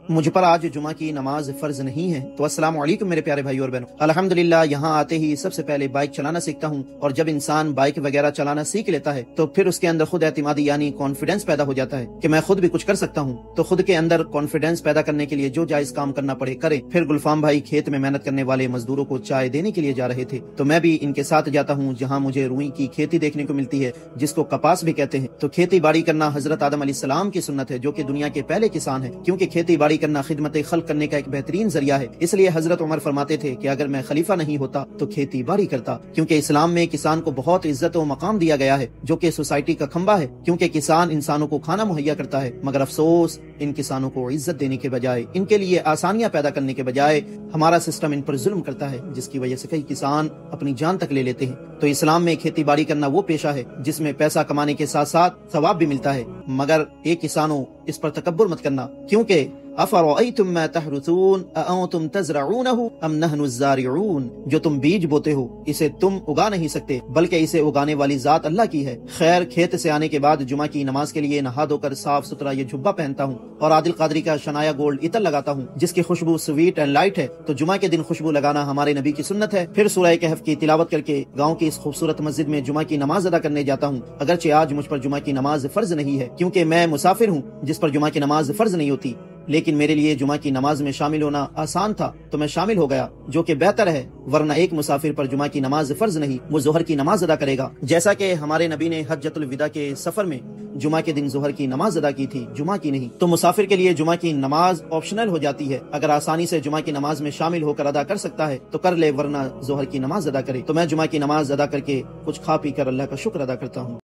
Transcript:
مجھ پر آج جمعہ کی نماز فرض نہیں ہے، تو السلام علیکم میرے پیارے بھائی اور بہنوں۔ الحمدللہ یہاں آتے ہی سب سے پہلے بائک چلانا سیکھتا ہوں، اور جب انسان بائک وغیرہ چلانا سیکھ لیتا ہے تو پھر اس کے اندر خود اعتمادی یعنی کانفیڈنس پیدا ہو جاتا ہے کہ میں خود بھی کچھ کر سکتا ہوں۔ تو خود کے اندر کانفیڈنس پیدا کرنے کے لیے جو جائز کام کرنا پڑے کرے۔ پھر گلفام بھائی کھیت میں محنت کرنے والے مزدوروں کو چائے دینے کے لیے جا رہے تھے، تو میں بھی ان کے ساتھ جاتا ہوں، جہاں مجھے روئی کی کھیتی دیکھنے کو ملتی ہے جس کو کپاس بھی کہتے ہیں۔ تو کھیتی باڑی کرنا حضرت آدم علیہ السلام کی سنت ہے، جو کہ دنیا کے پہلے کسان ہیں، کیونکہ کھیتی باڑی کرنا خدمت خلق کرنے کا ایک بہترین ذریعہ ہے۔ اس لیے حضرت عمر فرماتے تھے کہ اگر میں خلیفہ نہیں ہوتا تو کھیتی باڑی کرتا، کیونکہ اسلام میں کسان کو بہت عزت و مقام دیا گیا ہے، جو کہ سوسائٹی کا کھمبا ہے، کیونکہ کسان انسانوں کو کھانا مہیا کرتا ہے۔ مگر افسوس، ان کسانوں کو عزت دینے کے بجائے، ان کے لیے آسانیاں پیدا کرنے کے بجائے ہمارا سسٹم ان پر ظلم کرتا ہے، جس کی وجہ سے کئی کسان اپنی جان تک لے لیتے ہیں۔ تو اسلام میں کھیتی باڑی کرنا وہ پیشہ ہے جس میں پیسہ کمانے کے ساتھ ساتھ ثواب بھی ملتا ہے، مگر ایک کسانوں اس پر تکبر مت کرنا، کیونکہ افرأیتم ما تحرثون اانتم تزرعونہ ام نحن الزارعون، جو تم بیج بوتے ہو اسے تم اگا نہیں سکتے بلکہ اسے اگانے والی ذات اللہ کی ہے۔ خیر، کھیت سے آنے کے بعد جمعہ کی نماز کے لیے نہا دھو کر صاف ستھرا یہ جھبا پہنتا ہوں اور عادل قادری کا شنایا گولڈ عطر لگاتا ہوں، جس کی خوشبو سویٹ اینڈ لائٹ ہے۔ تو جمعہ کے دن خوشبو لگانا ہمارے نبی کی سنت ہے۔ پھر سورہ کہف کی تلاوت کر کے گاؤں کی اس خوبصورت مسجد میں جمعہ کی نماز ادا کرنے جاتا ہوں، اگرچہ آج مجھ پر جمعہ کی نماز فرض نہیں ہے، کیونکہ میں مسافر ہوں جس پر جمعہ کی نماز فرض نہیں ہوتی، لیکن میرے لیے جمعہ کی نماز میں شامل ہونا آسان تھا تو میں شامل ہو گیا، جو کہ بہتر ہے، ورنہ ایک مسافر پر جمعہ کی نماز فرض نہیں، وہ ظہر کی نماز ادا کرے گا، جیسا کہ ہمارے نبی نے حجۃ الوداع کے سفر میں جمعہ کے دن ظہر کی نماز ادا کی تھی، جمعہ کی نہیں۔ تو مسافر کے لیے جمعہ کی نماز آپشنل ہو جاتی ہے، اگر آسانی سے جمعہ کی نماز میں شامل ہو کر ادا کر سکتا ہے تو کر لے، ورنہ ظہر کی نماز ادا کرے۔ تو میں جمعہ کی نماز ادا کر کے کچھ کھا پی کر اللہ کا شکر ادا کرتا ہوں۔